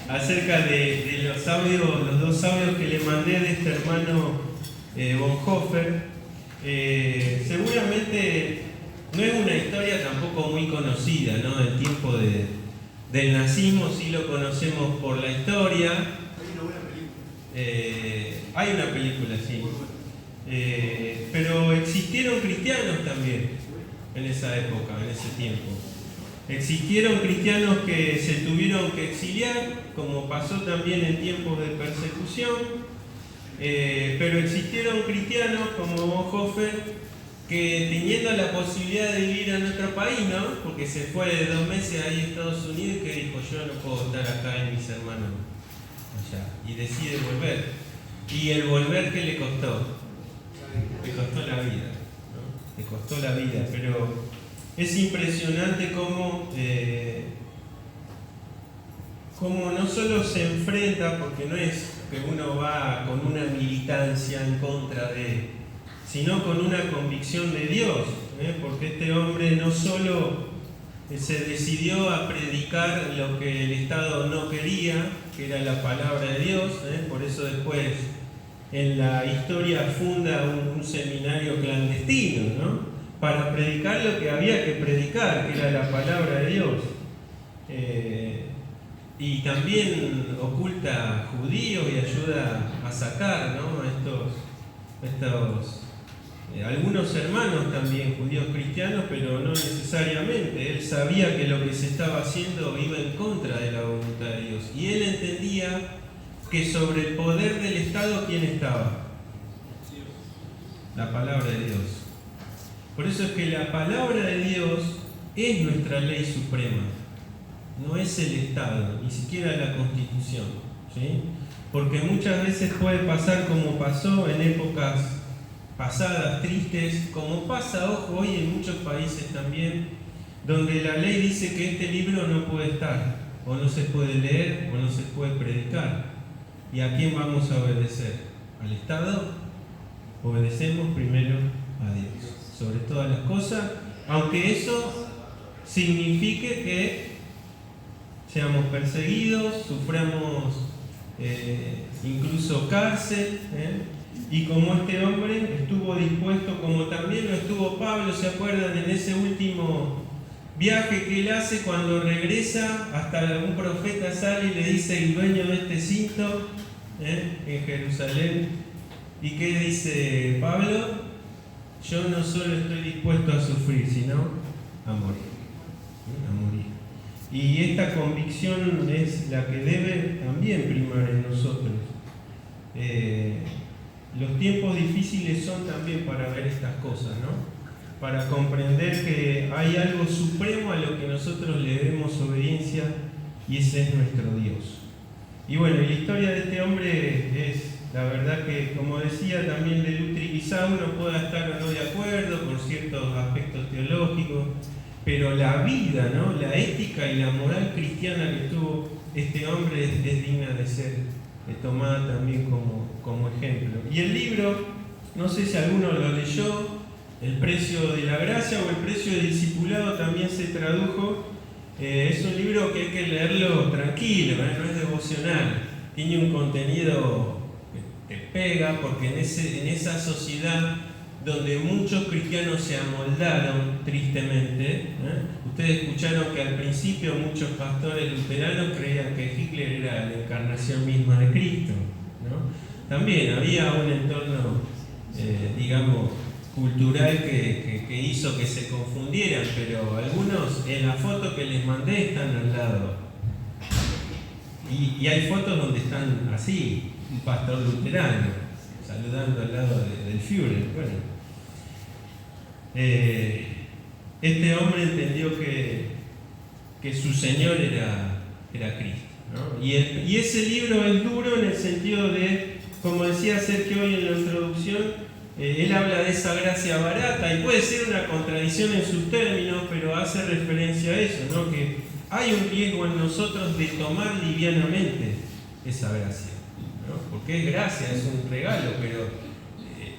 acerca de los audios, los dos audios que le mandé de este hermano Bonhoeffer. Seguramente no es una historia tampoco muy conocida, ¿no? Del tiempo del nazismo, sí lo conocemos por la historia. Hay una película, sí. Pero existieron cristianos también en esa época, en ese tiempo. Existieron cristianos que se tuvieron que exiliar, como pasó también en tiempos de persecución, pero existieron cristianos como Bonhoeffer que, teniendo la posibilidad de vivir en otro país, ¿no? Porque se fue de 2 meses ahí a Estados Unidos, que dijo: yo no puedo estar acá en mis hermanos allá, y decide volver. ¿Y el volver qué le costó? Le costó la vida, ¿no? Le costó la vida, pero es impresionante cómo no solo se enfrenta, porque no es que uno va con una militancia en contra de, sino con una convicción de Dios, porque este hombre no solo se decidió a predicar lo que el Estado no quería, que era la palabra de Dios, por eso después en la historia funda un seminario clandestino, ¿no? Para predicar lo que había que predicar, que era la palabra de Dios. Y también oculta judíos y ayuda a sacar, ¿no? Algunos hermanos también, judíos cristianos, pero no necesariamente. Él sabía que lo que se estaba haciendo iba en contra de la voluntad de Dios. Y él entendía que sobre el poder del Estado, ¿quién estaba? La palabra de Dios. Por eso es que la palabra de Dios es nuestra ley suprema. No es el Estado, ni siquiera la Constitución, ¿sí? Porque muchas veces puede pasar como pasó en épocas pasadas, tristes, como pasa, ojo, hoy en muchos países también, donde la ley dice que este libro no puede estar, o no se puede leer, o no se puede predicar. ¿Y a quién vamos a obedecer? ¿Al Estado? Obedecemos primero a Dios, sobre todas las cosas, aunque eso signifique que seamos perseguidos, suframos incluso cárcel, y como este hombre estuvo dispuesto, como también lo estuvo Pablo, ¿se acuerdan? En ese último viaje que él hace, cuando regresa, hasta un profeta sale y le dice: el dueño de este cinto, en Jerusalén. ¿Y qué dice Pablo? Yo no solo estoy dispuesto a sufrir, sino a morir. A morir. Y esta convicción es la que debe también primar en nosotros. Los tiempos difíciles son también para ver estas cosas, ¿no? Para comprender que hay algo supremo a lo que nosotros le debemos obediencia, y ese es nuestro Dios. Y bueno, la historia de este hombre es, la verdad que, como decía también de Luther, quizá uno pueda estar o no de acuerdo con ciertos aspectos teológicos, pero la vida, ¿no? La ética y la moral cristiana que tuvo este hombre es digna de ser tomada también como ejemplo. Y el libro, no sé si alguno lo leyó, El precio de la gracia o El precio del discipulado también se tradujo. Es un libro que hay que leerlo tranquilo, no es devocional. Tiene un contenido que te pega, porque en esa sociedad donde muchos cristianos se amoldaron tristemente, ustedes escucharon que al principio muchos pastores luteranos creían que Hitler era la encarnación misma de Cristo, ¿no? También había un entorno, digamos, cultural que hizo que se confundieran, pero algunos en la foto que les mandé están al lado. Y hay fotos donde están así, un pastor luterano, saludando al lado del Führer. Bueno, este hombre entendió que su Señor era Cristo, ¿no? Y ese libro es duro en el sentido de, como decía Sergio hoy en la introducción, él habla de esa gracia barata, y puede ser una contradicción en sus términos, pero hace referencia a eso, ¿no? Que hay un riesgo en nosotros de tomar livianamente esa gracia, ¿no? Porque es gracia, es un regalo, pero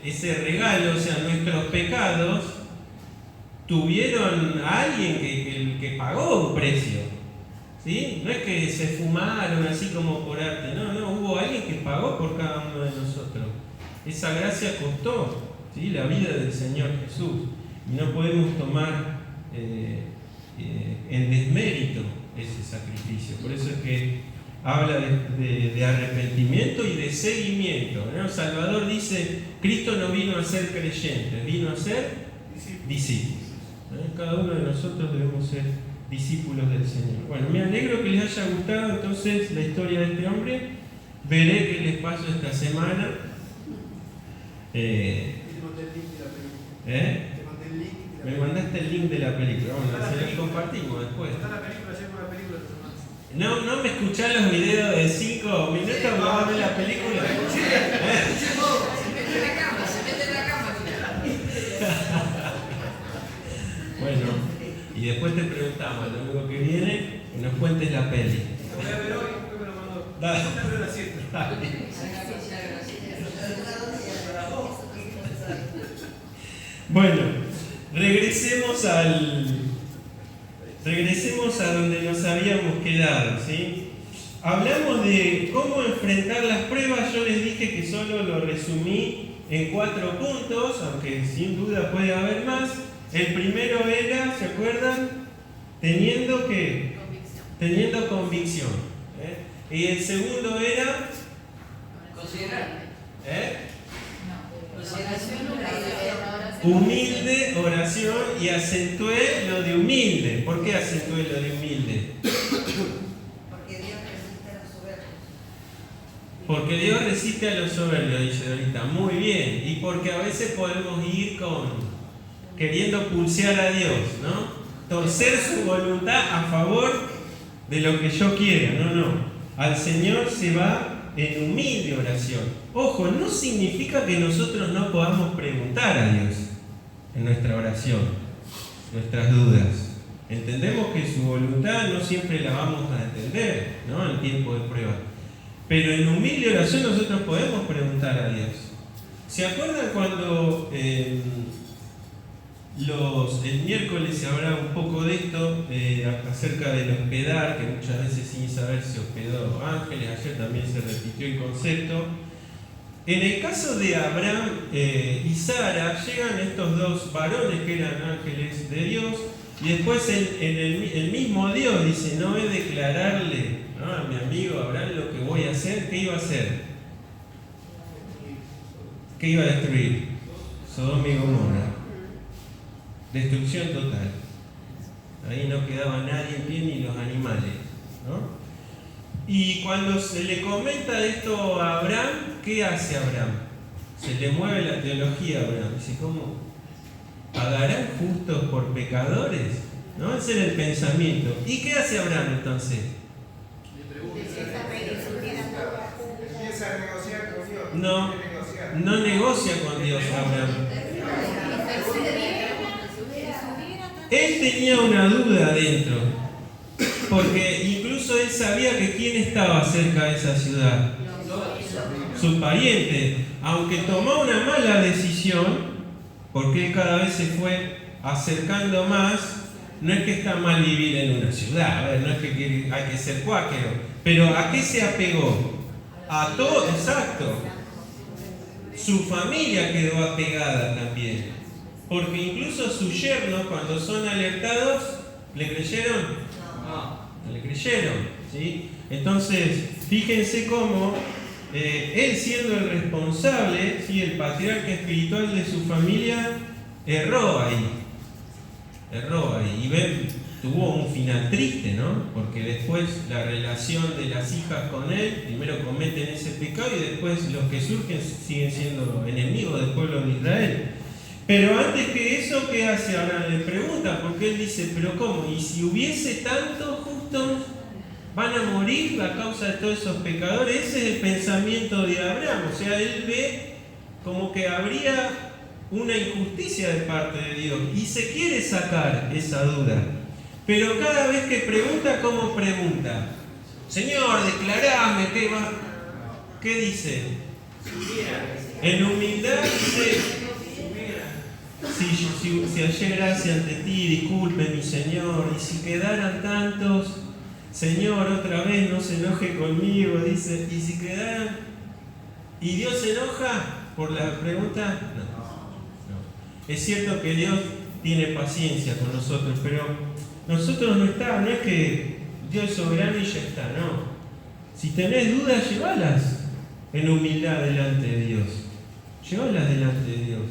ese regalo, o sea, nuestros pecados tuvieron a alguien que pagó un precio, ¿Sí? No es que se fumaron así como por arte, no, hubo alguien que pagó por cada uno de nosotros. Esa gracia costó, ¿sí?, la vida del Señor Jesús. Y no podemos tomar en desmérito ese sacrificio. Por eso es que habla de arrepentimiento y de seguimiento, ¿no? Salvador dice, Cristo no vino a ser creyentes, vino a ser discípulos. Cada uno de nosotros debemos ser discípulos del Señor. Bueno, me alegro que les haya gustado entonces la historia de este hombre. Veré qué les paso esta semana. Me mandaste el link de la película. Bueno, se lo compartimos después. No me escuchás los videos de 5 minutos para ver la película. Se mete en la cama. Bueno, y después te preguntamos el domingo que viene que nos cuentes la peli. Lo voy a ver hoy, después me lo mando. Dale. Bueno, regresemos a donde nos habíamos quedado, ¿sí? Hablamos de cómo enfrentar las pruebas. Yo les dije que solo lo resumí en 4 puntos, aunque sin duda puede haber más. El primero era, ¿se acuerdan? Teniendo convicción. Y el segundo era Considerar. Humilde oración, y acentué lo de humilde. ¿Por qué acentué lo de humilde? Porque Dios resiste a los soberbios. Porque Dios resiste a los soberbios, dice Dorita. Muy bien. Y porque a veces podemos ir queriendo pulsear a Dios, ¿no? Torcer su voluntad a favor de lo que yo quiera. No. Al Señor se va en humilde oración. Ojo, no significa que nosotros no podamos preguntar a Dios en nuestra oración, nuestras dudas. Entendemos que su voluntad no siempre la vamos a entender, ¿no?, en tiempo de prueba. Pero en humilde oración nosotros podemos preguntar a Dios. ¿Se acuerdan cuando el miércoles se hablaba un poco de esto, acerca del hospedar, que muchas veces sin saber se hospedó ángeles? Ayer también se repitió el concepto. En el caso de Abraham y Sara, llegan estos 2 varones que eran ángeles de Dios, y después el mismo Dios dice, no he de declararle, ¿no?, a mi amigo Abraham lo que voy a hacer. ¿Qué iba a hacer? ¿Qué iba a destruir? Sodoma y Gomorra. Destrucción total. Ahí no quedaba nadie en pie, ni los animales, ¿no? Y cuando se le comenta esto a Abraham, ¿qué hace Abraham? Se le mueve la teología a Abraham. Dice, ¿cómo? ¿Pagarán justos por pecadores? ¿No? Ese era el pensamiento. ¿Y qué hace Abraham entonces? Empieza a negociar con Dios. No negocia con Dios Abraham. Él tenía una duda dentro, porque incluso él sabía que quién estaba cerca de esa ciudad, su pariente. Aunque tomó una mala decisión, porque él cada vez se fue acercando más. No es que está mal vivir en una ciudad, a ver, no es que hay que ser cuáquero, pero ¿a qué se apegó? A todo, exacto. Su familia quedó apegada también. Porque incluso sus yernos, cuando son alertados, ¿le creyeron? No le creyeron, ¿sí? Entonces, fíjense cómo él, siendo el responsable, ¿sí?, el patriarca espiritual de su familia, erró ahí. Y ven, tuvo un final triste, ¿no? Porque después la relación de las hijas con él, primero cometen ese pecado y después los que surgen siguen siendo enemigos del pueblo de Israel. Pero antes que eso, ¿qué hace ahora? Le pregunta, porque él dice, pero ¿cómo? ¿Y si hubiese tantos justos, van a morir a causa de todos esos pecadores? Ese es el pensamiento de Abraham. O sea, él ve como que habría una injusticia de parte de Dios y se quiere sacar esa duda. Pero cada vez que pregunta, ¿cómo pregunta? Señor, declarame, ¿qué dice? En humildad dice, si hallé gracia ante ti, disculpe mi Señor, y si quedaran tantos, Señor, otra vez no se enoje conmigo, dice, y si quedaran, ¿y Dios se enoja por la pregunta? No. Es cierto que Dios tiene paciencia con nosotros, pero nosotros no es que Dios es soberano y ya está, no. Si tenés dudas, llévalas en humildad delante de Dios. Llévalas delante de Dios.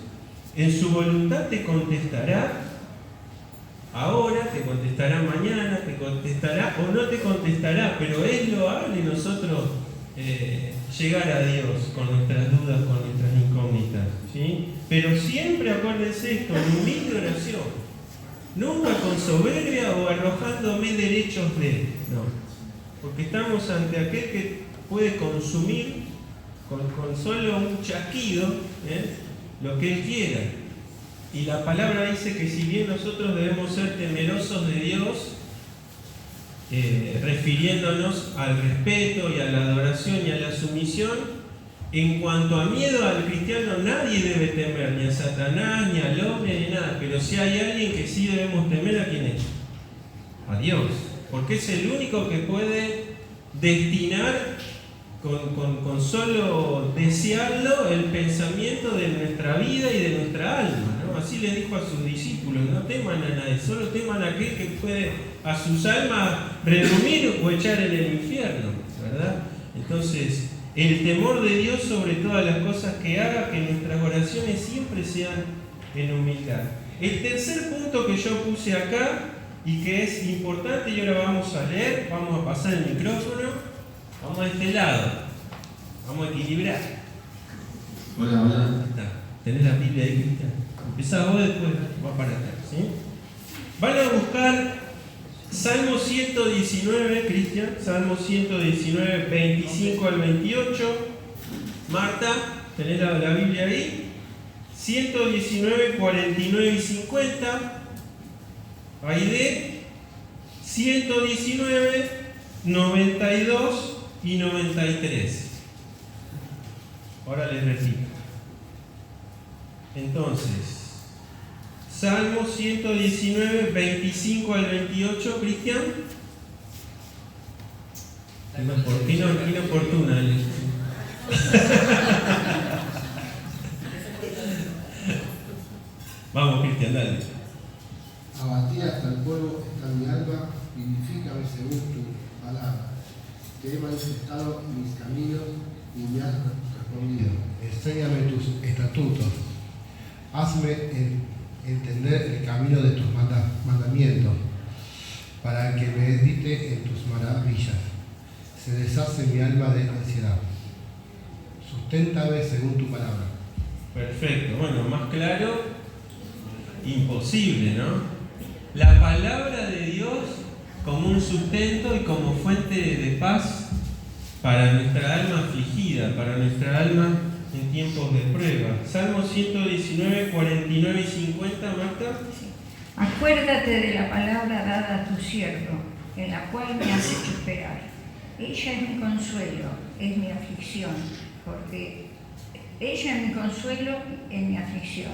En su voluntad te contestará ahora, te contestará mañana, te contestará o no te contestará, pero es loable nosotros llegar a Dios con nuestras dudas, con nuestras incógnitas, ¿sí? Pero siempre acuérdense esto, en humilde oración, nunca con soberbia o arrojándome derechos de Él, no, porque estamos ante aquel que puede consumir con solo un chasquido lo que Él quiera. Y la palabra dice que si bien nosotros debemos ser temerosos de Dios, refiriéndonos al respeto y a la adoración y a la sumisión, en cuanto a miedo al cristiano nadie debe temer, ni a Satanás, ni al hombre, ni nada. Pero si hay alguien que sí debemos temer, ¿a quién es? A Dios. Porque es el único que puede destinar con solo desearlo el pensamiento de nuestra vida y de nuestra alma, ¿no? Así le dijo a sus discípulos, no teman a nadie, solo teman a aquel que puede a sus almas redimir o echar en el infierno, ¿verdad? Entonces, el temor de Dios sobre todas las cosas que haga, que nuestras oraciones siempre sean en humildad. El tercer punto que yo puse acá y que es importante, y ahora vamos a leer, vamos a pasar el micrófono. Vamos a este lado. Vamos a equilibrar. Hola, hola. Está. ¿Tenés la Biblia ahí, Cristian? Empezás vos, después vas para atrás, ¿sí? Van a buscar Salmo 119, Cristian. Salmo 119, 25 al 28. Marta, ¿tenés la Biblia ahí? 119, 49 y 50. Aide, 119, 92 y 93. Ahora les repito. Entonces, Salmo 119, 25 al 28, Cristian. Inoportuna. Vamos, Cristian, dale. Abatida hasta el polvo está mi alma, vivifícame según tu palabra. Te he manifestado mis caminos y me has respondido. Enséñame tus estatutos. Hazme entender el camino de tus mandamientos, para que me medite en tus maravillas. Se deshace mi alma de ansiedad. Susténtame según tu palabra. Perfecto. Bueno, más claro, imposible, ¿no? La palabra de Dios como un sustento y como fuente de paz para nuestra alma afligida, para nuestra alma en tiempos de prueba. Salmo 119, 49 y 50, Marta. Acuérdate de la palabra dada a tu siervo, en la cual me has hecho esperar. Ella es mi consuelo, es mi aflicción, porque ella es mi consuelo en mi aflicción,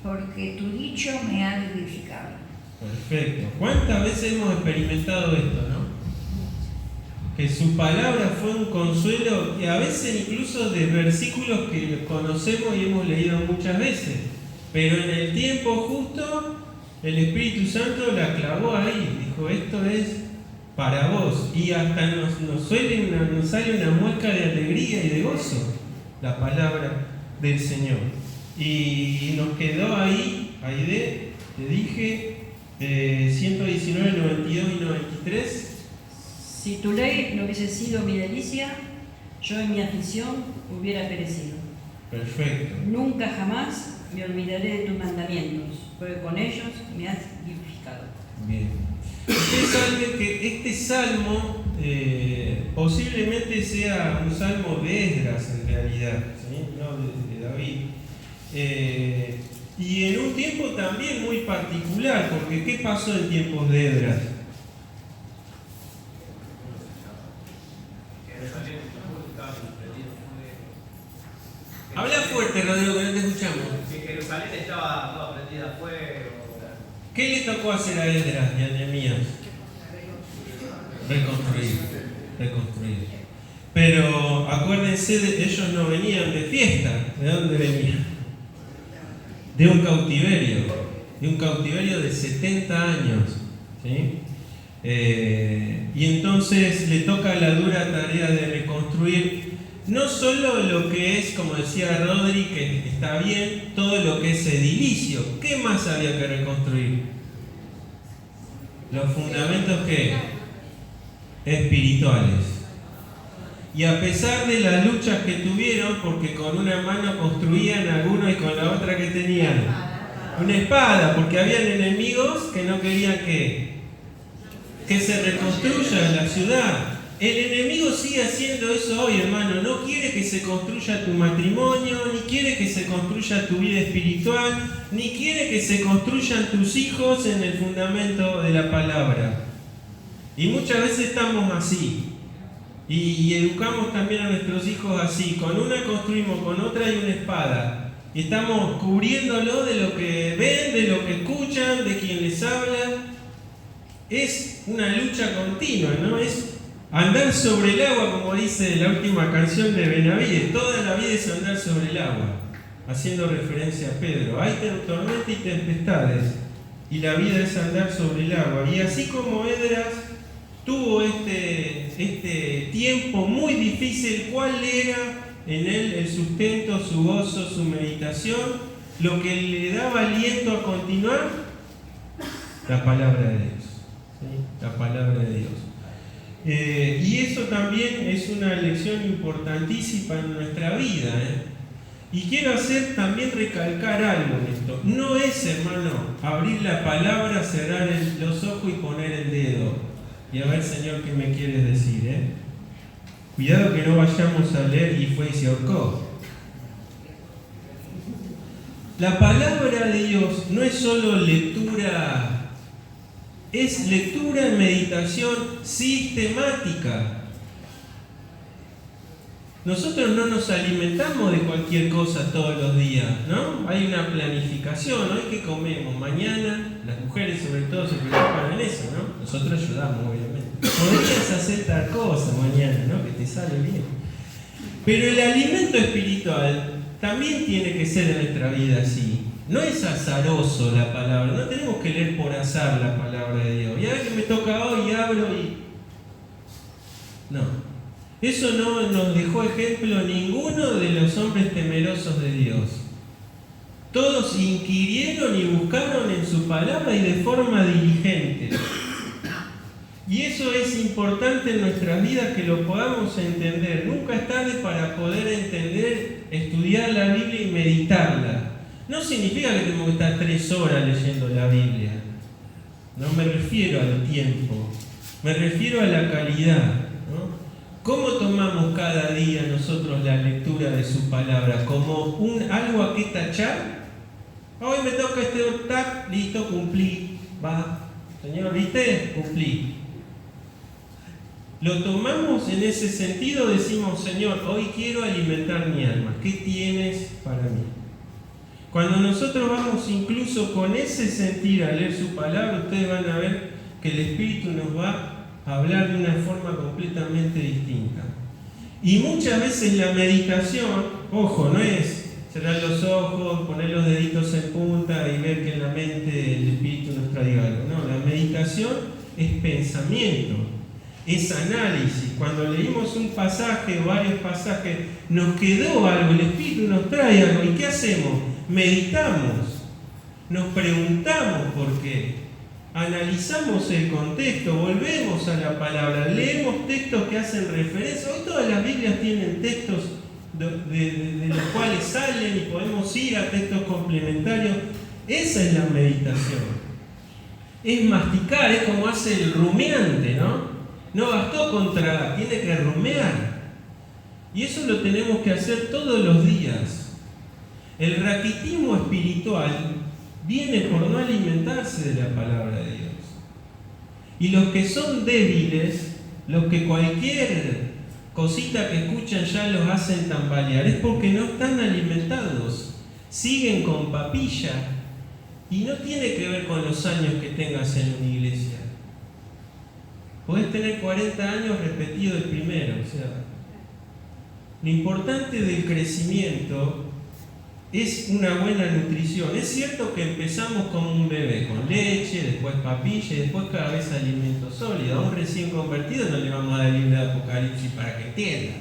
porque tu dicho me ha vivificado. Perfecto. ¿Cuántas veces hemos experimentado esto, no? Que su palabra fue un consuelo, y a veces incluso de versículos que conocemos y hemos leído muchas veces, pero en el tiempo justo el Espíritu Santo la clavó ahí, dijo, esto es para vos, y hasta nos sale una muesca de alegría y de gozo la palabra del Señor. Y nos quedó ahí te dije, 119, 92 y 93. Si tu ley no hubiese sido mi delicia, yo en mi aflicción hubiera perecido. Perfecto. Nunca jamás me olvidaré de tus mandamientos, porque con ellos me has vivificado. Bien. Ustedes saben que este salmo posiblemente sea un salmo de Esdras en realidad, ¿sí? No de David. Y en un tiempo también muy particular, porque ¿qué pasó en tiempos de Esdras? Habla fuerte, Rodrigo, que no te escuchamos. Que Jerusalén estaba prendida a fuego. ¿Qué le tocó hacer a Esdras y a Nehemías? Reconstruir. Pero acuérdense, ellos no venían de fiesta. ¿De dónde venían? De un cautiverio de 70 años. ¿Sí? Y entonces le toca la dura tarea de reconstruir no solo lo que es, como decía Rodri, que está bien, todo lo que es edilicio. ¿Qué más había que reconstruir? Los fundamentos que espirituales. Y a pesar de las luchas que tuvieron, porque con una mano construían algunos y con la otra que tenían una espada, porque habían enemigos que no querían que se reconstruya la ciudad. El enemigo sigue haciendo eso hoy, hermano. No quiere que se construya tu matrimonio, ni quiere que se construya tu vida espiritual, ni quiere que se construyan tus hijos en el fundamento de la palabra. Y muchas veces estamos así. Y educamos también a nuestros hijos así. Con una construimos, con otra hay una espada. Y estamos cubriéndolo de lo que ven, de lo que escuchan, de quien les habla. Es una lucha continua, ¿no? Es andar sobre el agua, como dice la última canción de Benavides. Toda la vida es andar sobre el agua, haciendo referencia a Pedro. Hay tormenta y tempestades, y la vida es andar sobre el agua. Y así como Esdras tuvo este tiempo muy difícil, ¿cuál era en él el sustento, su gozo, su meditación? Lo que le daba aliento a continuar, la palabra de Dios. ¿Sí? La palabra de Dios. Y eso también es una lección importantísima en nuestra vida. Y quiero también recalcar algo en esto. No es, hermano, abrir la palabra, cerrar los ojos y poner el dedo. Y a ver, Señor, ¿qué me quieres decir? Cuidado que no vayamos a leer y fue y se ahorcó. La palabra de Dios no es solo lectura, es lectura y meditación sistemática. Nosotros no nos alimentamos de cualquier cosa todos los días, ¿no? Hay una planificación. Hoy qué comemos, mañana, las mujeres sobre todo se preocupan en eso, ¿no? Nosotros ayudamos, obviamente. Podrías hacer tal cosa mañana, ¿no? Que te sale bien. Pero el alimento espiritual también tiene que ser en nuestra vida así. No es azaroso la palabra, no tenemos que leer por azar la palabra de Dios. Y a ver que me toca hoy y abro y... No. Eso no nos dejó ejemplo ninguno de los hombres temerosos de Dios. Todos inquirieron y buscaron en su palabra y de forma diligente. Y eso es importante en nuestras vidas que lo podamos entender. Nunca es tarde para poder entender, estudiar la Biblia y meditarla. No significa que tenemos que estar 3 horas leyendo la Biblia. No me refiero al tiempo, me refiero a la calidad. ¿Cómo tomamos cada día nosotros la lectura de su palabra? ¿Como algo a que tachar? Hoy me toca tac, listo, cumplí. Va, Señor, ¿viste? Cumplí. Lo tomamos en ese sentido, decimos, Señor, hoy quiero alimentar mi alma. ¿Qué tienes para mí? Cuando nosotros vamos incluso con ese sentir a leer su palabra, ustedes van a ver que el Espíritu nos va hablar de una forma completamente distinta. Y muchas veces la meditación, ojo, no es cerrar los ojos, poner los deditos en punta y ver que en la mente el Espíritu nos traiga algo. No, la meditación es pensamiento, es análisis. Cuando leímos un pasaje o varios pasajes, nos quedó algo, el Espíritu nos trae algo. ¿Y qué hacemos? Meditamos, nos preguntamos por qué. Analizamos el contexto, volvemos a la palabra, leemos textos que hacen referencia. Hoy todas las Biblias tienen textos de los cuales salen y podemos ir a textos complementarios. Esa es la meditación. Es masticar, es como hace el rumiante, ¿no? No bastó con tragar, tiene que rumear. Y eso lo tenemos que hacer todos los días. El raquitismo espiritual viene por no alimentarse de la palabra de Dios. Y los que son débiles, los que cualquier cosita que escuchan ya los hacen tambalear, es porque no están alimentados, siguen con papilla. Y no tiene que ver con los años que tengas en una iglesia. Podés tener 40 años repetido el primero. O sea, lo importante del crecimiento es una buena nutrición. Es cierto que empezamos como un bebé, con leche, después papilla y después cada vez alimento sólido. A un recién convertido no le vamos a dar libro de Apocalipsis para que entienda,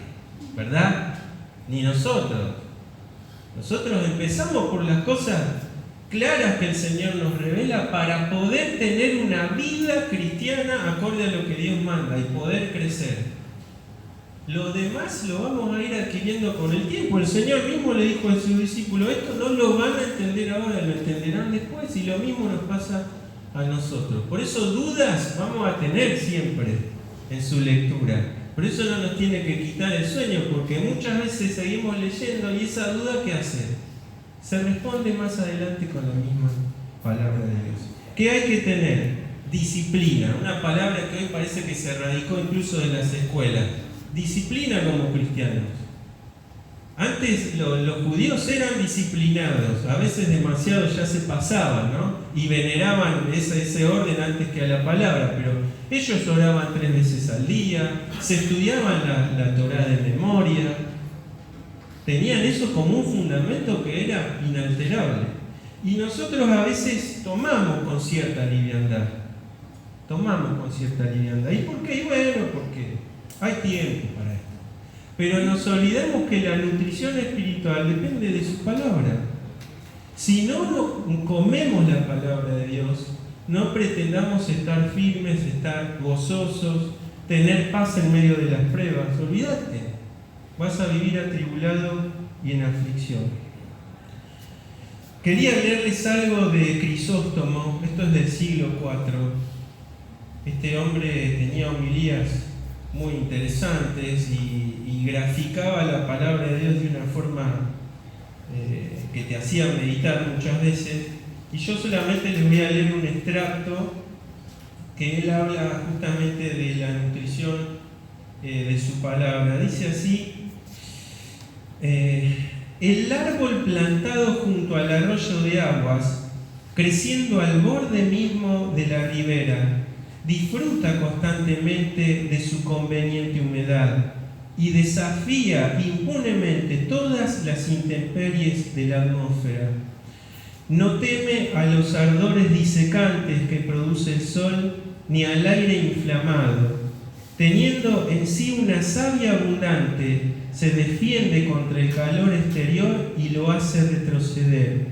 ¿verdad? Ni nosotros. Nosotros empezamos por las cosas claras que el Señor nos revela para poder tener una vida cristiana acorde a lo que Dios manda y poder crecer. Lo demás lo vamos a ir adquiriendo con el tiempo. El Señor mismo le dijo a sus discípulos, esto no lo van a entender ahora, lo entenderán después, y lo mismo nos pasa a nosotros. Por eso dudas vamos a tener siempre en su lectura. Por eso no nos tiene que quitar el sueño, porque muchas veces seguimos leyendo y esa duda, ¿qué hace? Se responde más adelante con la misma palabra de Dios. ¿Qué hay que tener? Disciplina, una palabra que hoy parece que se radicó incluso en las escuelas. Disciplina como cristianos. Antes los judíos eran disciplinados, a veces demasiado ya se pasaban, ¿no? Y veneraban ese orden antes que a la palabra, pero ellos oraban 3 veces al día, se estudiaban la Torá de memoria, tenían eso como un fundamento que era inalterable. Y nosotros a veces tomamos con cierta liviandad. ¿Y por qué? Y bueno, porque hay tiempo para esto. Pero nos olvidamos que la nutrición espiritual depende de su palabra. Si no comemos la palabra de Dios, no pretendamos estar firmes, estar gozosos, tener paz en medio de las pruebas. Olvídate, vas a vivir atribulado y en aflicción. Quería leerles algo de Crisóstomo, esto es del siglo IV. Este hombre tenía homilías muy interesantes y graficaba la palabra de Dios de una forma que te hacía meditar muchas veces. Y yo solamente les voy a leer un extracto que él habla justamente de la nutrición de su palabra. Dice así: el árbol plantado junto al arroyo de aguas, creciendo al borde mismo de la ribera, disfruta constantemente de su conveniente humedad y desafía impunemente todas las intemperies de la atmósfera. No teme a los ardores disecantes que produce el sol, ni al aire inflamado. Teniendo en sí una savia abundante, se defiende contra el calor exterior y lo hace retroceder.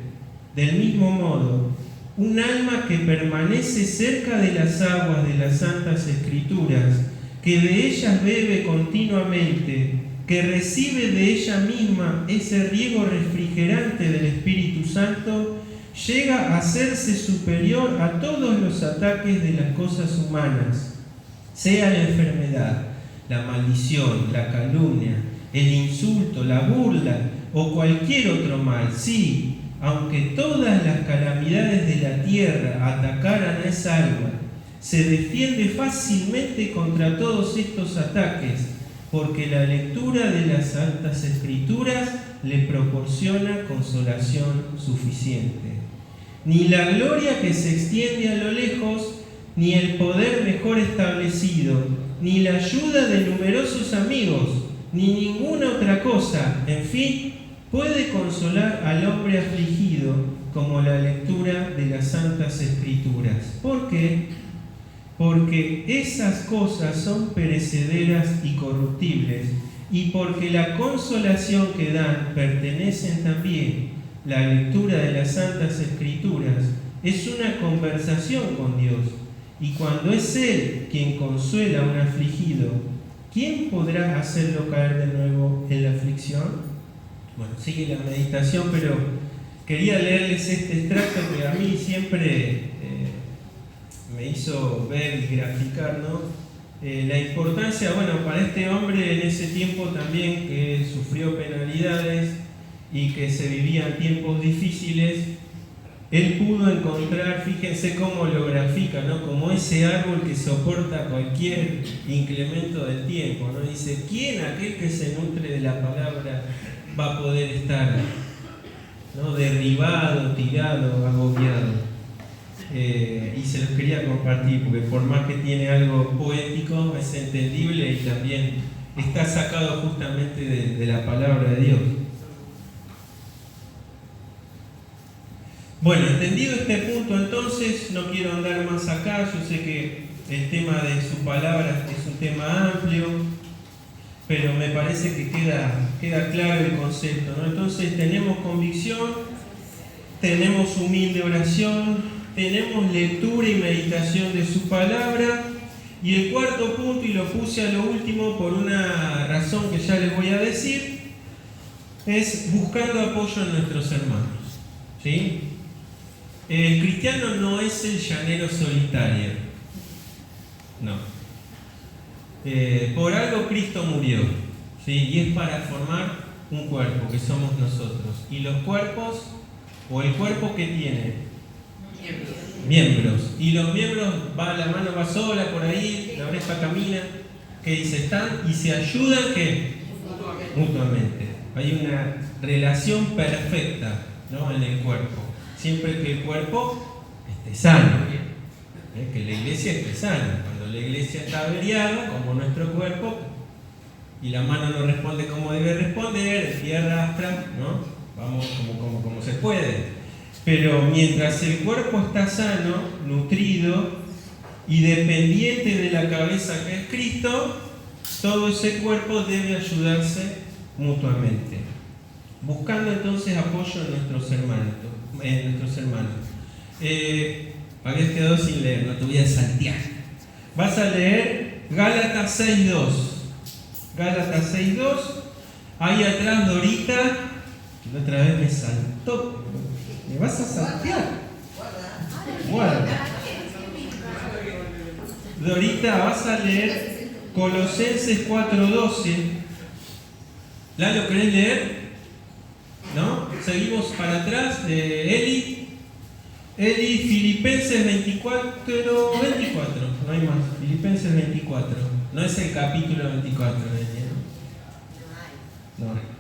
Del mismo modo, un alma que permanece cerca de las aguas de las Santas Escrituras, que de ellas bebe continuamente, que recibe de ella misma ese riego refrigerante del Espíritu Santo, llega a hacerse superior a todos los ataques de las cosas humanas, sea la enfermedad, la maldición, la calumnia, el insulto, la burla o cualquier otro mal. Sí, aunque todas las calamidades de la tierra atacaran a esa alma, se defiende fácilmente contra todos estos ataques, porque la lectura de las Santas Escrituras le proporciona consolación suficiente. Ni la gloria que se extiende a lo lejos, ni el poder mejor establecido, ni la ayuda de numerosos amigos, ni ninguna otra cosa, en fin, puede consolar al hombre afligido como la lectura de las Santas Escrituras. ¿Por qué? Porque esas cosas son perecederas y corruptibles, y porque la consolación que dan pertenecen también. La lectura de las Santas Escrituras es una conversación con Dios, y cuando es Él quien consuela a un afligido, ¿quién podrá hacerlo caer de nuevo en la aflicción? Bueno, sigue la meditación, pero quería leerles este extracto que a mí siempre me hizo ver y graficar, ¿no? La importancia, bueno, para este hombre en ese tiempo también que sufrió penalidades y que se vivían tiempos difíciles, él pudo encontrar, fíjense cómo lo grafica, ¿no? Como ese árbol que soporta cualquier incremento del tiempo, ¿no? Dice, ¿quién, aquel que se nutre de la palabra, va a poder estar, ¿no? Derribado, tirado, agobiado? y se los quería compartir, porque por más que tiene algo poético, es entendible y también está sacado justamente de la palabra de Dios. Bueno, entendido este punto, entonces, no quiero andar más acá. Yo sé que el tema de su palabra es un tema amplio, pero me parece que queda claro el concepto, ¿no? Entonces tenemos convicción, tenemos humilde oración, tenemos lectura y meditación de su palabra, y el cuarto punto, y lo puse a lo último por una razón que ya les voy a decir, es buscando apoyo en nuestros hermanos, ¿sí? El cristiano no es el llanero solitario, no. Por algo Cristo murió, ¿sí? Y es para formar un cuerpo, que somos nosotros. Y los cuerpos, o el cuerpo que tiene miembros. Y los miembros, la mano va sola por ahí, la oreja camina, que dice, están y se ayudan, ¿qué? Mutuamente. Hay una relación perfecta, ¿no? En el cuerpo. Siempre que el cuerpo esté sano, que la iglesia esté sana. Cuando la iglesia está averiada, como nuestro cuerpo, y la mano no responde como debe responder, el pie arrastra, ¿no? Vamos como se puede. Pero mientras el cuerpo está sano, nutrido y dependiente de la cabeza que es Cristo, todo ese cuerpo debe ayudarse mutuamente. Buscando entonces apoyo en nuestros hermanos. Habías quedado sin leer, no te voy a saltear. Vas a leer Gálatas 6.2. Gálatas 6.2. Ahí atrás Dorita, que la otra vez me saltó. ¿Me vas a saltear? Guarda. Dorita, vas a leer Colosenses 4.12. ¿Lalo, querés leer? ¿No? Seguimos para atrás. Eli, Filipenses 24. No hay más. Filipenses 24. No es el capítulo 24, ¿no?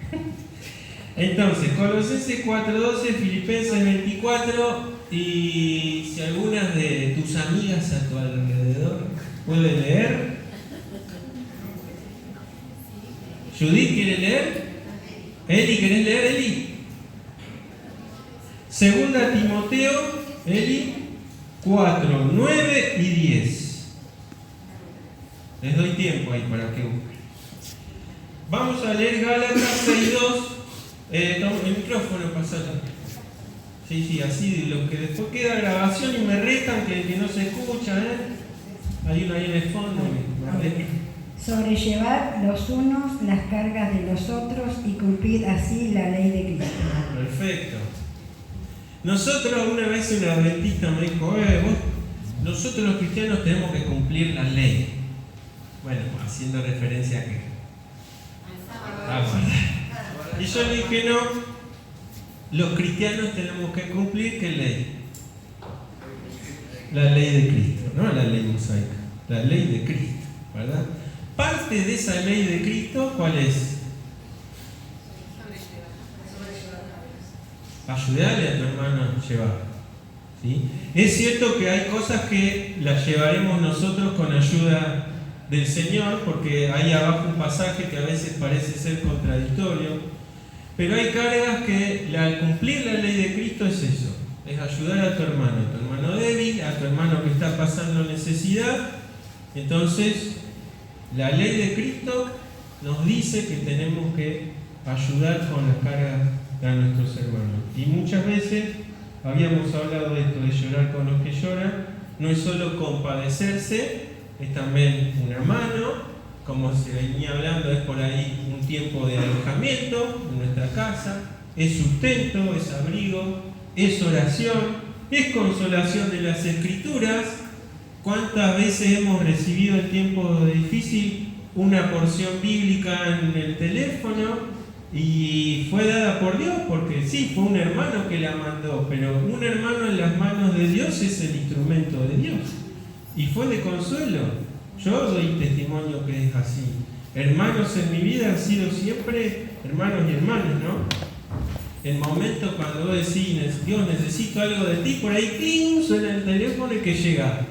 Entonces, Colosenses 4.12, Filipenses 24, y si algunas de tus amigas a tu alrededor pueden leer. ¿Judith quiere leer? ¿Eli, querés leer, Eli? Segunda Timoteo, Eli, 4, 9 y 10. Les doy tiempo ahí para que busquen. Vamos a leer Gálatas 6.2. El micrófono, pasalo. Sí, así, lo que después queda grabación y me retan que no se escucha, Hay uno ahí en el fondo, me retan. Sobrellevar los unos las cargas de los otros y cumplir así la ley de Cristo. Perfecto. Nosotros, una vez un adventista me dijo, nosotros los cristianos tenemos que cumplir la ley. Bueno, haciendo referencia a que... Y yo le dije, no, los cristianos tenemos que cumplir, ¿qué ley? La ley de Cristo, no la ley mosaica, la ley de Cristo, ¿verdad? Parte de esa ley de Cristo, ¿cuál es? Ayudarle a tu hermano a llevar, ¿sí? Es cierto que hay cosas que las llevaremos nosotros con ayuda del Señor, porque hay abajo un pasaje que a veces parece ser contradictorio, pero hay cargas que al cumplir la ley de Cristo es eso, es ayudar a tu hermano débil, a tu hermano que está pasando necesidad. Entonces, la ley de Cristo nos dice que tenemos que ayudar con las cargas a nuestros hermanos. Y muchas veces habíamos hablado de esto, de llorar con los que lloran. No es solo compadecerse, es también una mano, como se venía hablando, es por ahí un tiempo de alojamiento en nuestra casa, es sustento, es abrigo, es oración, es consolación de las Escrituras. ¿Cuántas veces hemos recibido en tiempos difíciles una porción bíblica en el teléfono y fue dada por Dios? Porque sí, fue un hermano que la mandó, pero un hermano en las manos de Dios es el instrumento de Dios. Y fue de consuelo. Yo doy testimonio que es así. Hermanos en mi vida han sido siempre hermanos y hermanas, ¿no? El momento cuando vos decís, Dios, necesito algo de ti, por ahí ¡cling! Suena el teléfono y que llega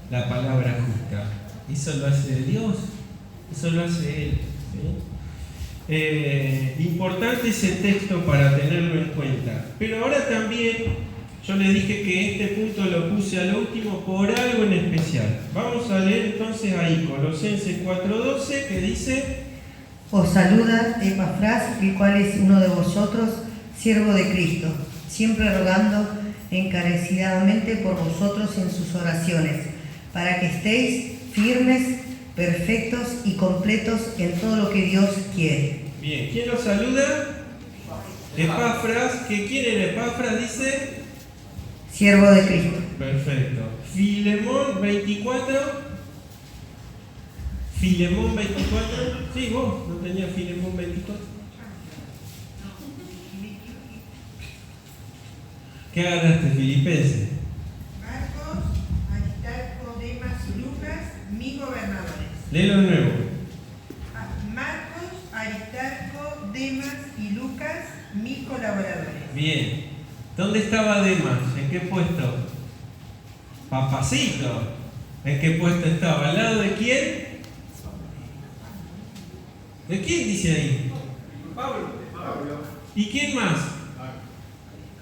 la palabra justa. Eso lo hace Dios, eso lo hace Él. ¿Sí? Importante ese texto para tenerlo en cuenta. Pero ahora también yo le dije que este punto lo puse al último por algo en especial. Vamos a leer entonces ahí Colosenses 4:12 que dice: Os saluda Epafras, el cual es uno de vosotros, siervo de Cristo, siempre rogando encarecidamente por vosotros en sus oraciones, para que estéis firmes, perfectos y completos en todo lo que Dios quiere. Bien, ¿quién los saluda? Epafras. ¿Quién era Epafras? Dice: Siervo de Cristo. perfecto. Filemón 24. Filemón 24. Sí, vos, ¿no tenías Filemón 24? ¿Qué agarraste, Filipenses? Marcos, Aristarco, Demas y Lucas, mis gobernadores. Léelo de nuevo. Marcos, Aristarco, Demas y Lucas, mis colaboradores. Bien. ¿Dónde estaba Demas? ¿En qué puesto? Papacito. ¿En qué puesto estaba? ¿Al lado de quién? ¿De quién dice ahí? Pablo. ¿Y quién más?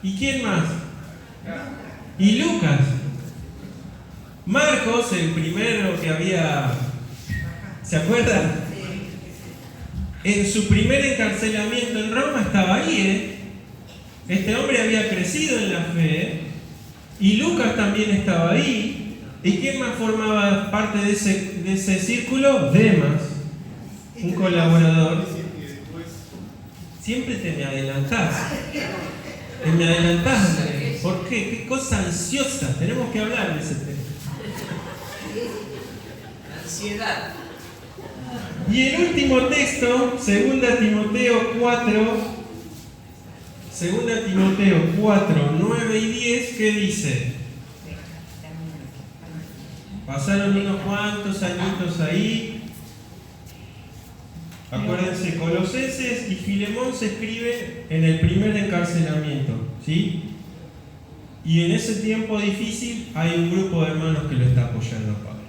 ¿Y quién más? Y Lucas. Marcos, el primero que había... ¿Se acuerdan? En su primer encarcelamiento en Roma estaba ahí, Este hombre había crecido en la fe, y Lucas también estaba ahí. ¿Y quién más formaba parte de ese círculo? Demas, un colaborador. Siempre te me adelantás. Me adelantás. ¿Por qué? Qué cosa ansiosa. Tenemos que hablar de ese tema. Ansiedad. Y el último texto, 2 Timoteo 4, 9 y 10, ¿qué dice? Pasaron unos cuantos añitos ahí. Acuérdense, Colosenses y Filemón se escribe en el primer encarcelamiento, ¿sí? Y en ese tiempo difícil hay un grupo de hermanos que lo está apoyando a Pablo,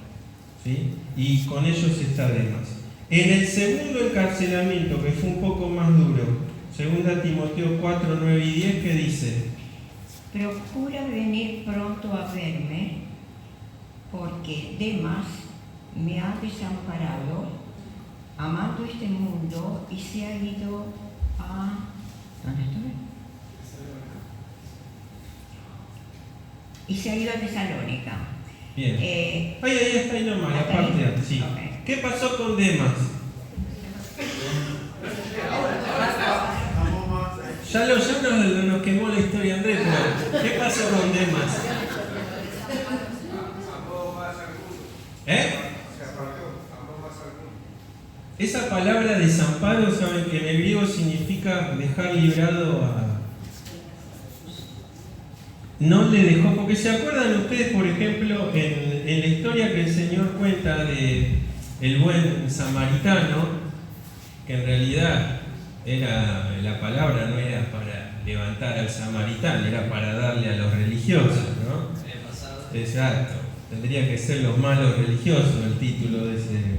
¿sí? Y con ellos está Demas. En el segundo encarcelamiento, que fue un poco más duro, 2 Timoteo 4, 9 y 10, ¿qué dice? Procura venir pronto a verme, porque Demas me ha desamparado, amando este mundo, y se ha ido a... ¿Dónde estoy? Y se ha ido a Tesalónica. Bien. Ahí está, ahí nomás, la ¿hasta parte ahí? A, sí. Okay. ¿Qué pasó con Demas? Ya nos quemó la historia, Andrés, pero ¿qué pasó con Demas? Esa palabra desamparo, saben que en el griego significa dejar librado a... No le dejó, porque se acuerdan ustedes, por ejemplo, en la historia que el Señor cuenta de el buen samaritano, que en realidad la palabra no era para levantar al samaritano, era para darle a los religiosos, ¿no? Exacto, tendría que ser los malos religiosos el título de ese.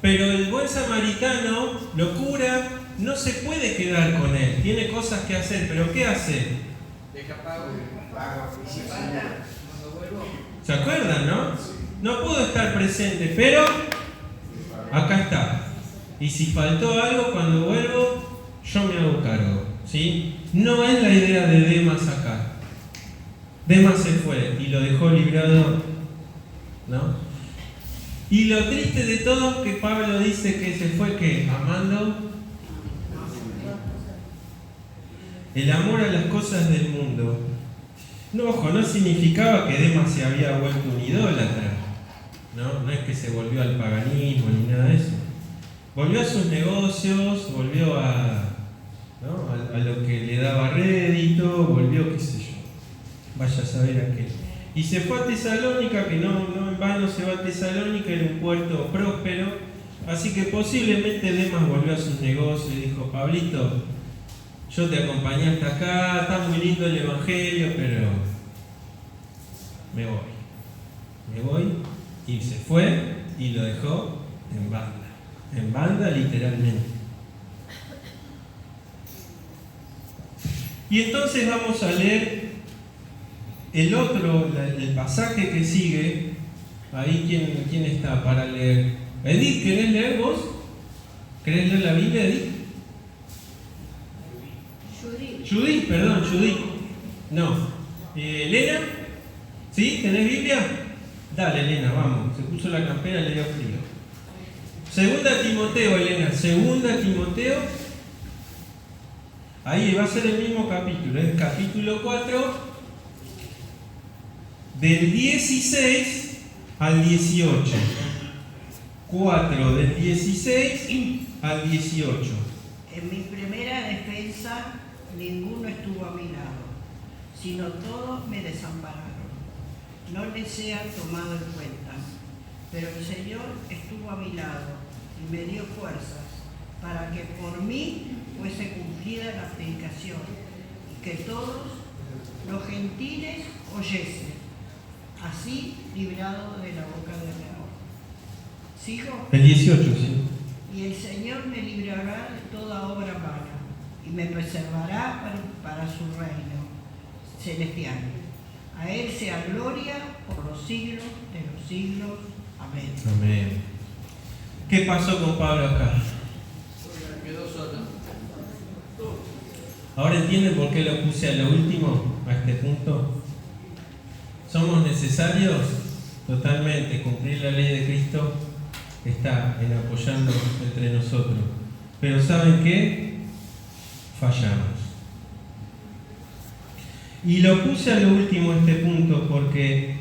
Pero el buen samaritano lo cura, no se puede quedar con él, tiene cosas que hacer, pero ¿qué hace? Deja pago. Y si falta, cuando vuelvo. ¿Se acuerdan, no? No pudo estar presente, pero acá está. Y si faltó algo, cuando vuelvo, yo me hago cargo, ¿sí? No es la idea de Demas acá. Demas se fue y lo dejó librado, ¿no? Y lo triste de todo es que Pablo dice que se fue, ¿qué? Amando el amor a las cosas del mundo. No, ojo, no significaba que Demas se había vuelto un idólatra, ¿no? No es que se volvió al paganismo ni nada de eso. Volvió a sus negocios, volvió a lo que le daba rédito, volvió, qué sé yo, vaya a saber a qué. Y se fue a Tesalónica, que no en vano se va a Tesalónica, era un puerto próspero, así que posiblemente Demas volvió a sus negocios y dijo: Pablito, yo te acompañé hasta acá, está muy lindo el Evangelio, pero me voy, y se fue y lo dejó en banda literalmente. Y entonces vamos a leer el pasaje que sigue. Ahí, ¿quién está para leer? Edith, ¿querés leer vos? ¿Querés leer la Biblia, Edith? Judith. No. ¿Elena? ¿Sí? ¿Tenés Biblia? Dale, Elena, vamos. Se puso la campera, le dio frío. Segunda Timoteo, Elena. Segunda Timoteo. Ahí va a ser el mismo capítulo. Es capítulo 4, del 16 al 18. 4 del 16 al 18. En mi primera defensa ninguno estuvo a mi lado, sino todos me desampararon. No les sea tomado en cuenta, pero el Señor estuvo a mi lado y me dio fuerzas para que por mí fuese cumplida la predicación y que todos los gentiles oyesen, así librado de la boca del león. ¿Sigo? El 18, sí. Y el Señor me librará de toda obra vana y me preservará para su reino celestial. A Él sea gloria por los siglos de los siglos. Amén. Amén. ¿Qué pasó con Pablo acá? Quedó solo. ¿Ahora entienden por qué lo puse a lo último, a este punto? ¿Somos necesarios? Totalmente. Cumplir la ley de Cristo está en apoyarnos entre nosotros. Pero ¿saben qué? Fallamos. Y lo puse a lo último este punto porque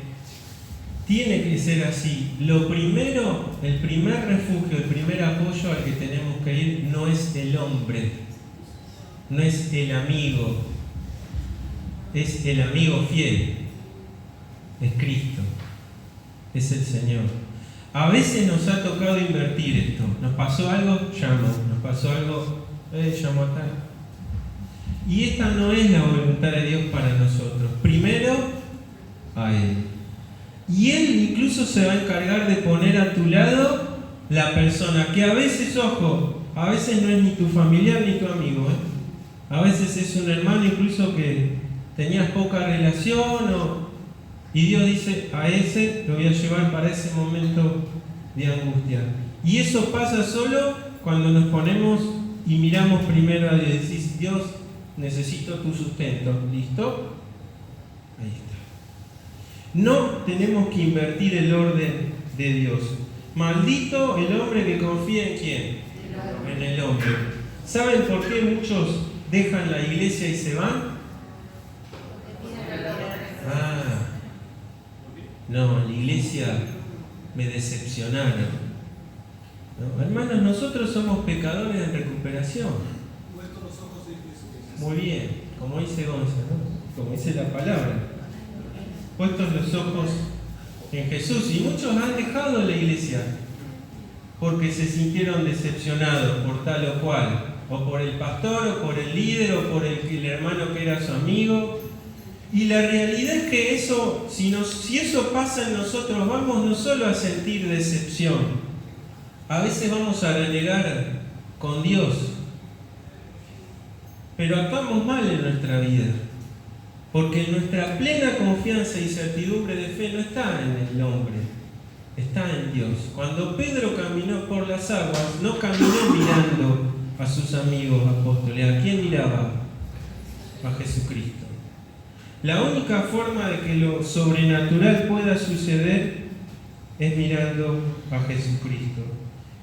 tiene que ser así. Lo primero, el primer refugio, el primer apoyo al que tenemos que ir no es el hombre, no es el amigo, es el amigo fiel, es Cristo, es el Señor. A veces nos ha tocado invertir esto. Nos pasó algo, llamo. Nos pasó algo, llamo a tal. Y esta no es la voluntad de Dios para nosotros. Primero, a Él. Y Él incluso se va a encargar de poner a tu lado la persona que a veces, ojo, a veces no es ni tu familiar ni tu amigo. A veces es un hermano incluso que tenías poca relación y Dios dice, a ese lo voy a llevar para ese momento de angustia. Y eso pasa solo cuando nos ponemos y miramos primero a Dios y decís, Dios, necesito tu sustento. ¿Listo? Ahí está. No tenemos que invertir el orden de Dios. Maldito el hombre que confía en ¿quién? En el hombre. ¿Saben por qué muchos dejan la iglesia y se van? No, en la iglesia me decepcionaron. No, hermanos, nosotros somos pecadores en recuperación. Muy bien, como dice Gonzalo, ¿no? Como dice la palabra. Puestos los ojos en Jesús. Y muchos han dejado la iglesia porque se sintieron decepcionados por tal o cual. O por el pastor, o por el líder, o por el hermano que era su amigo. Y la realidad es que eso, si eso pasa en nosotros, vamos no solo a sentir decepción, a veces vamos a renegar con Dios, pero actuamos mal en nuestra vida, porque nuestra plena confianza y certidumbre de fe no está en el hombre, está en Dios. Cuando Pedro caminó por las aguas, no caminó mirando a sus amigos apóstoles. ¿A quién miraba? A Jesucristo. La única forma de que lo sobrenatural pueda suceder es mirando a Jesucristo.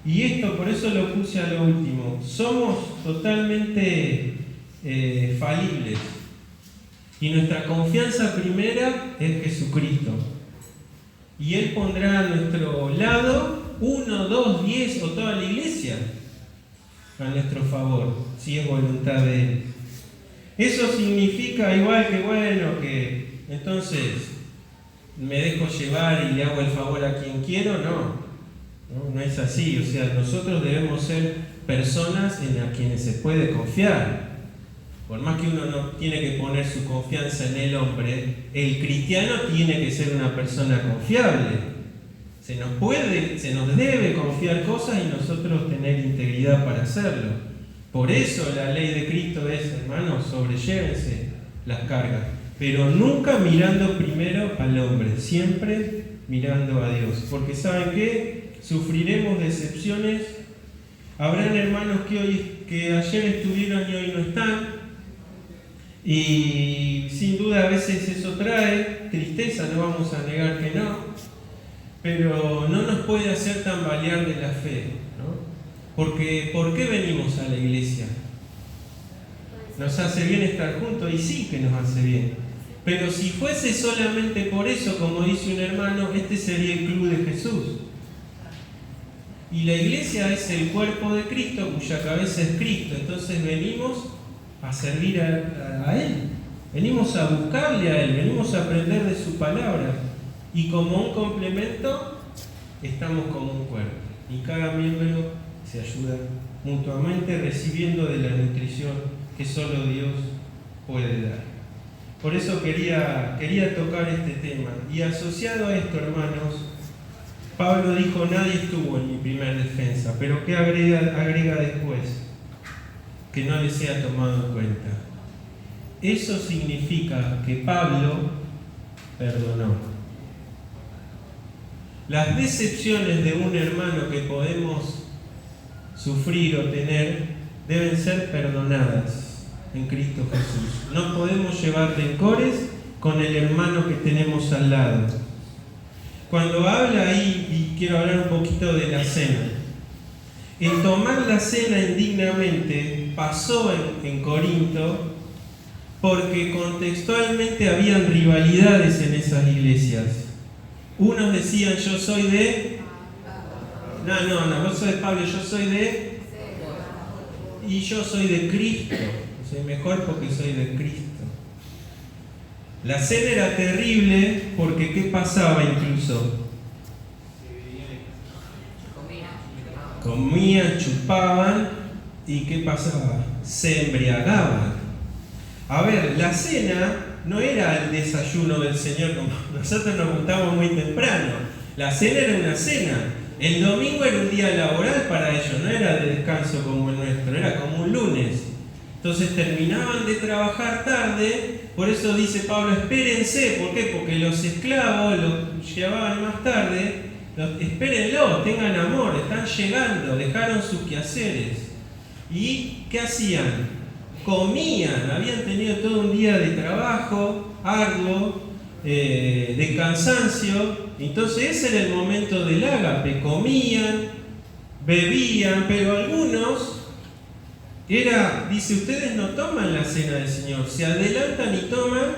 Y esto, por eso lo puse a lo último. Somos totalmente falibles. Y nuestra confianza primera es Jesucristo. Y Él pondrá a nuestro lado 1, 2, 10 o toda la iglesia a nuestro favor, si es voluntad de Él. Eso significa igual que, bueno, que entonces me dejo llevar y le hago el favor a quien quiero. No es así. O sea, nosotros debemos ser personas en las quienes se puede confiar. Por más que uno no tiene que poner su confianza en el hombre, el cristiano tiene que ser una persona confiable. Se nos debe confiar cosas y nosotros tener integridad para hacerlo. Por eso la ley de Cristo es, hermanos, sobrellévense las cargas, pero nunca mirando primero al hombre, siempre mirando a Dios. Porque ¿saben qué? Sufriremos decepciones. Habrán hermanos que ayer estuvieron y hoy no están. Y sin duda a veces eso trae tristeza, no vamos a negar que no. Pero no nos puede hacer tambalear de la fe, ¿no? Porque ¿por qué venimos a la iglesia? ¿Nos hace bien estar juntos? Y sí que nos hace bien. Pero si fuese solamente por eso, como dice un hermano, este sería el club de Jesús. Y la iglesia es el cuerpo de Cristo, cuya cabeza es Cristo. Entonces venimos a servir a Él. Venimos a buscarle a Él, venimos a aprender de su palabra. Y como un complemento, estamos como un cuerpo. Y cada miembro se ayuda mutuamente recibiendo de la nutrición que solo Dios puede dar. Por eso quería tocar este tema. Y asociado a esto, hermanos, Pablo dijo, nadie estuvo en mi primer defensa, pero ¿qué agrega después? Que no le sea tomado en cuenta. Eso significa que Pablo perdonó. Las decepciones de un hermano que podemos sufrir o tener deben ser perdonadas en Cristo Jesús. No podemos llevar rencores con el hermano que tenemos al lado. Cuando habla ahí, y quiero hablar un poquito de la cena, el tomar la cena indignamente pasó en Corinto porque contextualmente habían rivalidades en esas iglesias. Unos decían, yo soy de... No, vos sos de Pablo, yo soy de... Y yo soy de Cristo. Soy mejor porque soy de Cristo. La cena era terrible porque ¿qué pasaba incluso? Comían, chupaban y ¿qué pasaba? Se embriagaban. A ver, la cena no era el desayuno del Señor como nosotros nos gustamos muy temprano. La cena era una cena. El domingo era un día laboral para ellos, no era de descanso como el nuestro, era como un lunes. Entonces terminaban de trabajar tarde, por eso dice Pablo, espérense. ¿Por qué? Porque los esclavos los llevaban más tarde. Espérenlo, tengan amor, están llegando, dejaron sus quehaceres. ¿Y qué hacían? Comían, habían tenido todo un día de trabajo arduo, de cansancio. Entonces ese era el momento del ágape. Comían, bebían, pero algunos dice, ustedes no toman la cena del Señor, se adelantan y toman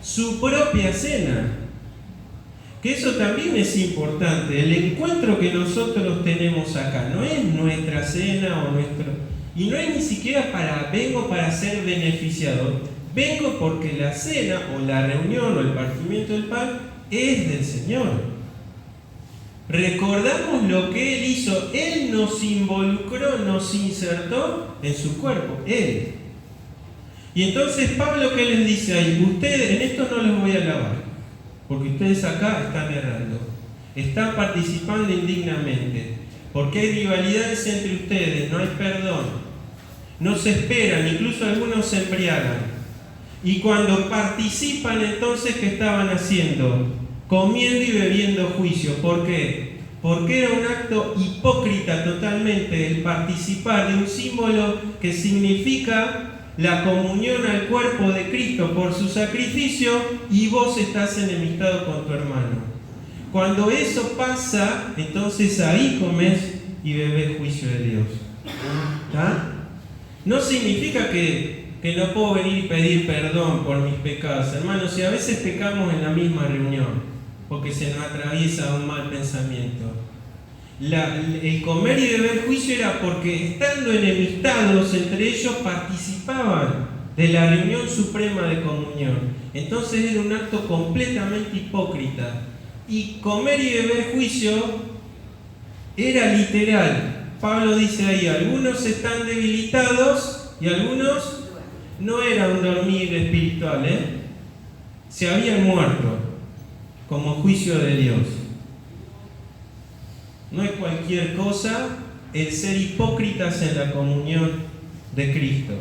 su propia cena. Que eso también es importante. El encuentro que nosotros tenemos acá no es nuestra cena o nuestro... Y no es ni siquiera vengo para ser beneficiado. Vengo porque la cena o la reunión o el partimiento del pan es del Señor. Recordamos lo que Él hizo. Él nos involucró, nos insertó en su cuerpo. Él. Y entonces Pablo, ¿qué les dice ahí? Ustedes, en esto no les voy a alabar, porque ustedes acá están errando. Están participando indignamente. Porque hay rivalidades entre ustedes, no hay perdón. No se esperan, incluso algunos se embriagan. Y cuando participan, entonces, ¿qué estaban haciendo? Comiendo y bebiendo juicio. ¿Por qué? Porque era un acto hipócrita totalmente el participar de un símbolo que significa la comunión al cuerpo de Cristo por su sacrificio y vos estás enemistado con tu hermano. Cuando eso pasa, entonces ahí comes y bebés juicio de Dios. ¿Ah? No significa que no puedo venir y pedir perdón por mis pecados, hermanos. Si a veces pecamos en la misma reunión, porque se nos atraviesa un mal pensamiento. El comer y beber juicio era porque estando enemistados entre ellos participaban de la reunión suprema de comunión. Entonces era un acto completamente hipócrita. Y comer y beber juicio era literal. Pablo dice ahí, algunos están debilitados y algunos no era un dormir espiritual, se habían muerto como juicio de Dios. No es cualquier cosa el ser hipócritas en la comunión de Cristo,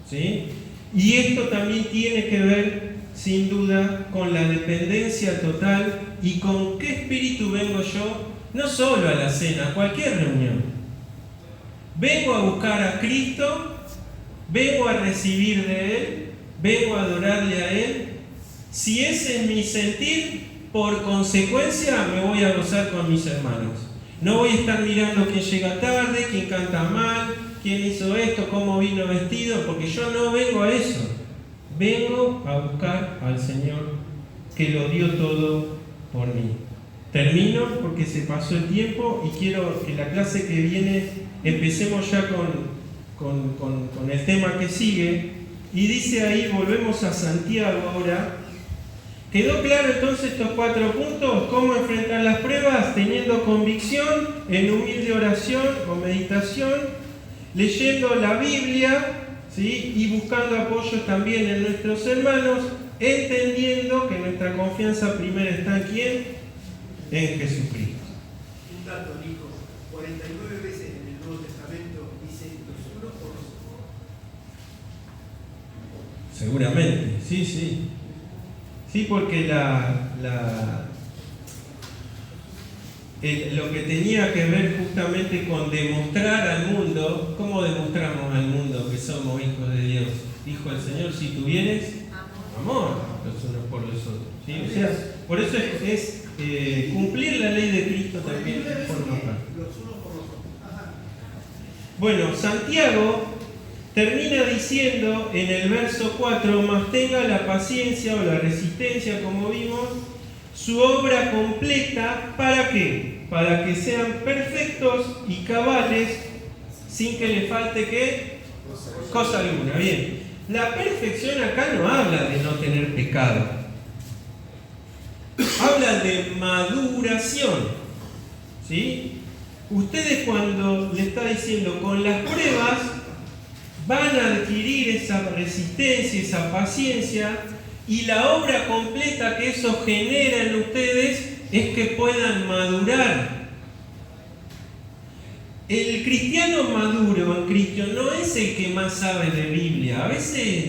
¿sí? Y esto también tiene que ver, sin duda, con la dependencia total y con qué espíritu vengo yo, no solo a la cena, a cualquier reunión. Vengo a buscar a Cristo, vengo a recibir de Él, vengo a adorarle a Él. Si ese es mi sentir, por consecuencia me voy a gozar con mis hermanos. No voy a estar mirando quién llega tarde, quién canta mal, quién hizo esto, cómo vino vestido, porque yo no vengo a eso. Vengo a buscar al Señor que lo dio todo por mí. Termino porque se pasó el tiempo y quiero que la clase que viene empecemos ya con el tema que sigue. Y dice ahí, volvemos a Santiago ahora. ¿Quedó claro entonces estos 4 puntos? ¿Cómo enfrentar las pruebas? Teniendo convicción, en humilde oración o meditación, leyendo la Biblia, ¿sí? Y buscando apoyo también en nuestros hermanos, entendiendo que nuestra confianza primero está en ¿quién? En Jesucristo. Un dato, Nico, 49 veces en el Nuevo Testamento dice los unos por los otros. Seguramente, sí. Sí, porque lo que tenía que ver justamente con demostrar al mundo, ¿cómo demostramos al mundo que somos hijos de Dios? Dijo el Señor, si tuvieres amor los unos por los otros. ¿Sí? O sea, por eso es cumplir la ley de Cristo también forma parte. Bueno, Santiago termina diciendo en el verso 4, mas tenga la paciencia o la resistencia, como vimos, su obra completa, ¿para qué? Para que sean perfectos y cabales, sin que le falte ¿qué? Cosa alguna. Bien, la perfección acá no habla de no tener pecado, habla de maduración, ¿sí? Ustedes cuando le está diciendo con las pruebas, van a adquirir esa resistencia, esa paciencia, y la obra completa que eso genera en ustedes es que puedan madurar. El cristiano maduro en Cristo no es el que más sabe de Biblia. A veces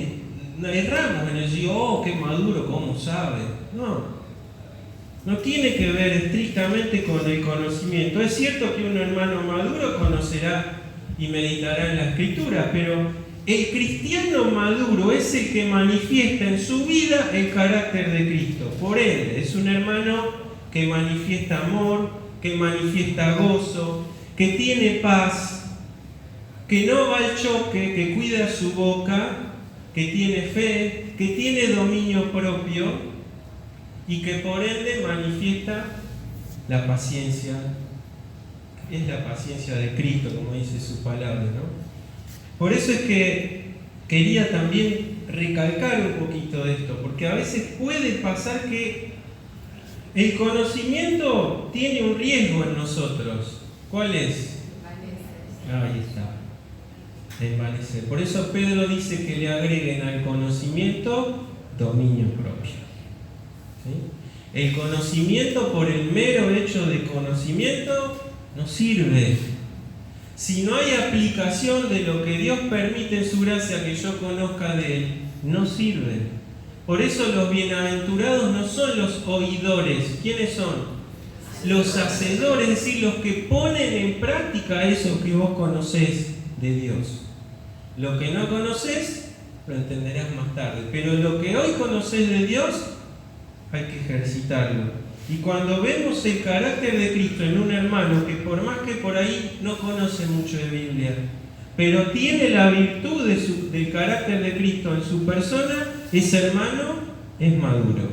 erramos en decir, oh, qué maduro, cómo sabe. No tiene que ver estrictamente con el conocimiento. Es cierto que un hermano maduro conocerá y meditará en la Escritura, pero el cristiano maduro es el que manifiesta en su vida el carácter de Cristo. Por ende, es un hermano que manifiesta amor, que manifiesta gozo, que tiene paz, que no va al choque, que cuida su boca, que tiene fe, que tiene dominio propio y que por ende manifiesta la paciencia. Es la paciencia de Cristo, como dice su palabra, ¿no? Por eso es que quería también recalcar un poquito de esto, porque a veces puede pasar que el conocimiento tiene un riesgo en nosotros. ¿Cuál es? Ahí está. Desvanecer. Por eso Pedro dice que le agreguen al conocimiento dominio propio. ¿Sí? El conocimiento por el mero hecho de conocimiento no sirve. Si no hay aplicación de lo que Dios permite en su gracia que yo conozca de Él, no sirve. Por eso los bienaventurados no son los oidores. ¿Quiénes son? Los hacedores, es decir, los que ponen en práctica eso que vos conocés de Dios. Lo que no conocés, lo entenderás más tarde. Pero lo que hoy conocés de Dios, hay que ejercitarlo. Y cuando vemos el carácter de Cristo en un hermano que por más que por ahí no conoce mucho de Biblia, pero tiene la virtud del carácter de Cristo en su persona, ese hermano es maduro.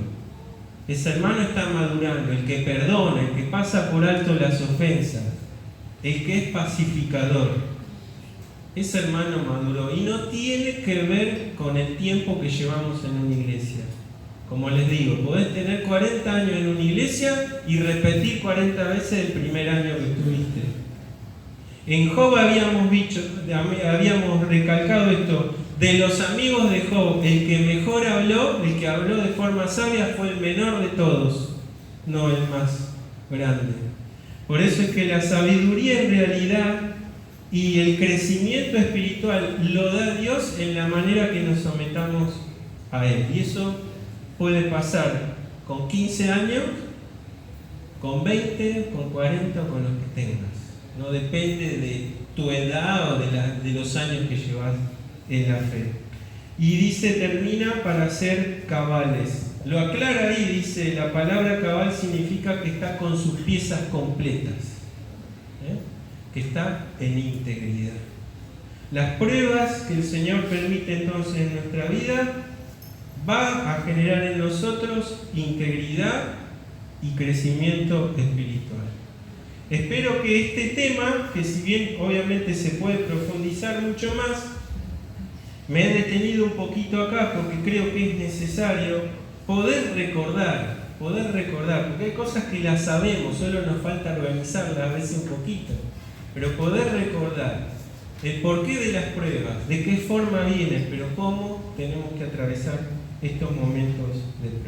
Ese hermano está madurando, el que perdona, el que pasa por alto las ofensas, el que es pacificador. Ese hermano maduró y no tiene que ver con el tiempo que llevamos en una iglesia. Como les digo, podés tener 40 años en una iglesia y repetir 40 veces el primer año que estuviste. En Job habíamos recalcado esto. de los amigos de Job, el que mejor habló, el que habló de forma sabia, fue el menor de todos, no el más grande. Por eso es que la sabiduría en realidad y el crecimiento espiritual lo da Dios en la manera que nos sometamos a Él. Y eso puede pasar con 15 años, con 20, con 40 o con los que tengas. No depende de tu edad o de los años que llevas en la fe. Y dice, termina para ser cabales. Lo aclara ahí, dice, la palabra cabal significa que está con sus piezas completas, que está en integridad. Las pruebas que el Señor permite entonces en nuestra vida va a generar en nosotros integridad y crecimiento espiritual. Espero que este tema, que si bien obviamente se puede profundizar mucho más, me he detenido un poquito acá porque creo que es necesario poder recordar, porque hay cosas que las sabemos, solo nos falta organizarlas a veces un poquito, pero poder recordar el porqué de las pruebas, de qué forma vienen, pero cómo tenemos que atravesar estos momentos de prueba.